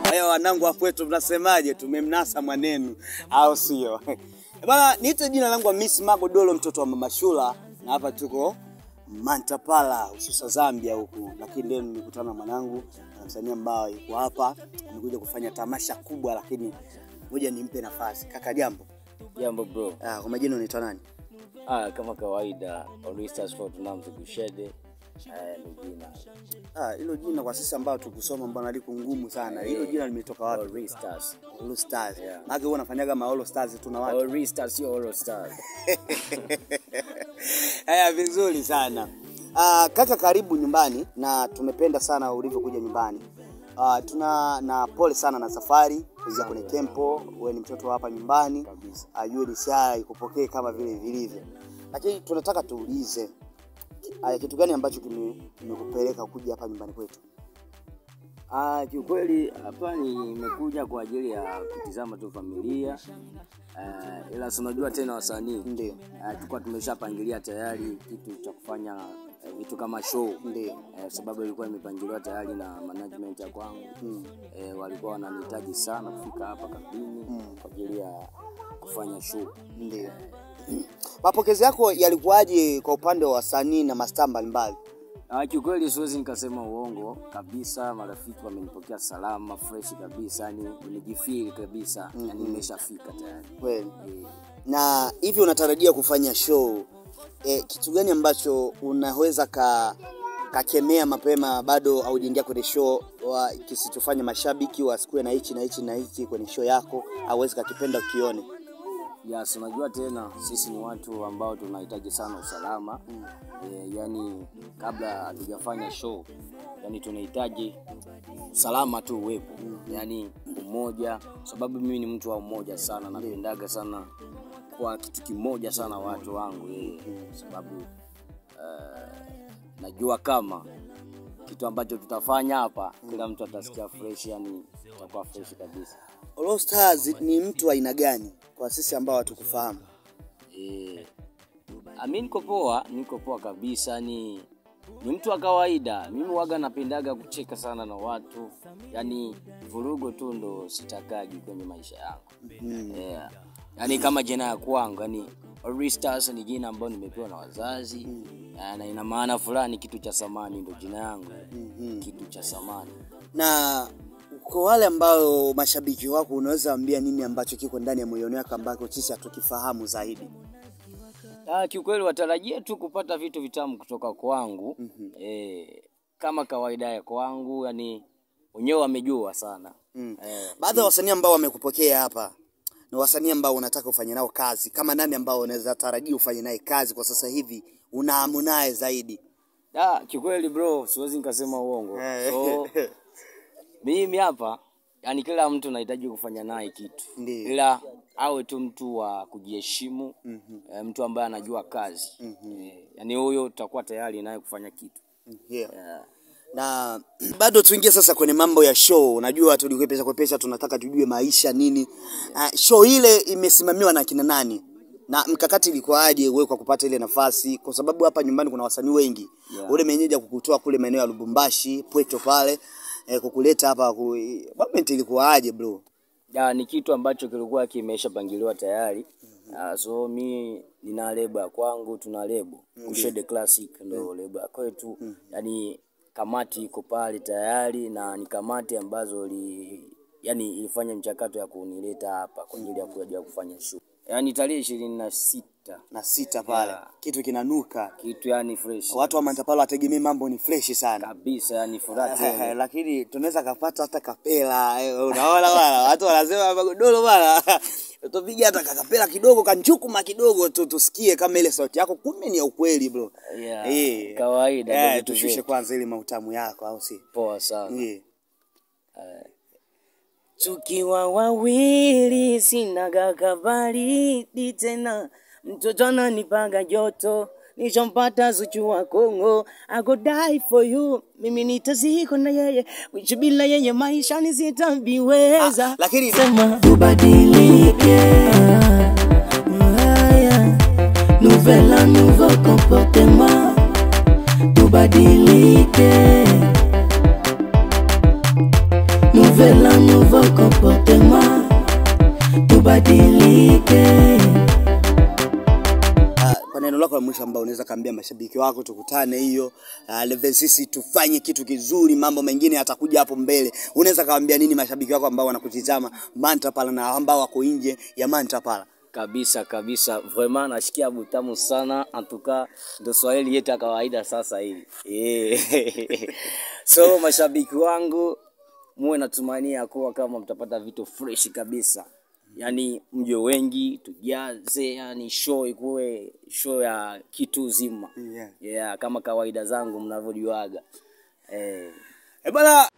Hayo wanangu wa kwetu mnasemaje, tumemnasa mwanenu au sio? Bana, niite jina langu Miss Mago Dolo, mtoto wa Mama Shula, na hapa tuko Mantapala, hususa Zambia huku. Lakini leo nilikutana na mwanangu na msanii ambao yuko hapa, amekuja kufanya tamasha kubwa, lakini ngoja nimpe nafasi. Kaka jambo. Jambo bro. Kwa majina unaitwa nani? Kama kawaida, Oristas for tunamzu kushede. Jina. Hilo jina kwa sisi ambao tukusoma mbona liko ngumu sana. Hilo jina limetoka wapi? Oristas. All Stars. Yeah. Maana wewe unafanyaga ma All Stars tuna watu. Oristas sio All Stars. Haya, vizuri sana. Kaka, karibu nyumbani na tumependa sana ulivyokuja nyumbani. Tuna na pole sana na safari kuja kwenye tempo. Wewe ni mtoto hapa nyumbani kabisa. UNCI kupokee kama vile vilivyo. Lakini tunataka tuulize kitu gani ambacho kimekupeleka kuja hapa nyumbani kwetu? Kiukweli hapa nimekuja kwa ajili ya kutizama tu familia. Ila unajua tena wasanii ndio tulikuwa tumeshapangilia tayari kitu cha kufanya vitu kama show, ndio sababu ilikuwa imepangiliwa tayari na management ya kwangu. Walikuwa wananihitaji sana kufika hapa kabini kwa ajili ya kufanya show. Ndio. Mapokezi yako yalikuwaje kwa upande wa wasanii na mastaa mbalimbali? Kiukweli siwezi nikasema uongo kabisa, marafiki wamenipokea salama, fresh kabisa, yani nimejifeel kabisa, yani nimeshafika tayari. Kweli. Na hivi unatarajia kufanya show, kitu gani ambacho unaweza kakemea mapema bado haujaingia kwenye show kisichofanya mashabiki wasikue na hichi kwenye show yako, hauwezi kakipenda ukione? Yes, unajua tena sisi ni watu ambao tunahitaji sana usalama. Yani kabla hatujafanya show, yani tunahitaji usalama tu uwepo. Yani umoja, sababu mimi ni mtu wa umoja sana, napendaga sana kwa kitu kimoja sana watu wangu. Sababu najua kama kitu ambacho tutafanya hapa kila mtu atasikia fresh, yani itakuwa fresh kabisa. All Stars ni mtu aina gani kwa sisi ambao hatukufahamu? Niko poa kabisa, ni mtu wa kawaida. Mimi waga napendaga kucheka sana na watu, yani vurugo tu ndo sitakaji kwenye maisha yangu. Yani kama jina ya kwangu, yani Oristas ni jina ambalo nimepewa na wazazi, na ina maana fulani, kitu cha samani ndo jina yangu. Kitu cha samani. Na kwa wale ambao mashabiki wako, unaweza ambia nini ambacho kiko ndani ya moyoni wako ambako sisi hatukifahamu zaidi? Kiukweli watarajie tu kupata vitu vitamu kutoka kwangu. Kama kawaida ya kwangu, yani wenyewe wamejua sana. Baadhi ya wasanii ambao wamekupokea hapa ni wasanii ambao unataka ufanye nao kazi. Kama nani ambao unaweza tarajia ufanye naye kazi kwa sasa hivi unaamu naye zaidi? Kiukweli bro, siwezi nikasema uongo. So mimi hapa, yani kila mtu anahitaji kufanya naye kitu. Ila awe tu mtu wa kujiheshimu, mtu ambaye anajua kazi. Yani huyo tutakuwa tayari naye kufanya kitu. Na bado tuingie sasa kwenye mambo ya show. Unajua tulikwepesha tunataka tujue maisha nini. Show ile imesimamiwa na kina nani? Na mkakati ilikuwaje wewe kwa kupata ile nafasi? Kwa sababu hapa nyumbani kuna wasanii wengi. Ule meneja kukutoa kule maeneo ya Lubumbashi, Pweto pale, kukuleta hapa moment ilikuwaje bro? Ni kitu ambacho kilikuwa kimeshapangiliwa tayari. So mimi nina lebo kwangu, tuna lebo Kushede Classic ndio lebo kwetu. Yani kamati iko pale tayari, na ni kamati ambazo yani ilifanya mchakato ya kunileta hapa kwa ajili ya kuja kufanya show. Yani tarehe 26 pale. Kitu kinanuka, kitu yani fresh. Watu wa Mantapala wategemea mambo ni fresh sana kabisa, yani furaha. Lakini tunaweza kupata hata kapela. Unaona bwana, watu wanasema Mago Dolo bwana, tupigie hata kapela kidogo, kanchukuma kidogo tu tusikie kama ile sauti yako kumbe ni ya ukweli bro. Kawaida. Tushushe kwanza ile mautamu yako au si? Poa sana. Tukiwa wawili sina gagabaridi tena, mtoto ananipaga joto, nishampata Zuchu wa Kongo. I go die for you, mimi nitaziko na yeye, wichi bila yeye maisha nisitabiweza. Lakini sema tubadilike, nouveau comportement, tubadilike. veulent un nouveau comportement, tubadilike. Kwa neno lako la mwisho ambao unaweza kaambia mashabiki wako tukutane hiyo Leven sisi tufanye kitu kizuri, mambo mengine yatakuja hapo mbele. Unaweza kaambia nini mashabiki wako ambao wanakutizama Mantapala na ambao wako nje ya Mantapala? Kabisa vraiment nashikia butamu sana, en tout cas ndo Swahili yetu ya kawaida sasa hivi. So mashabiki wangu muwe natumania kuwa kama mtapata vitu fresh kabisa. Yani mje wengi tujaze, yani show ikuwe show ya kitu zima. Yeah, kama kawaida zangu mnavyojuaga. Bwana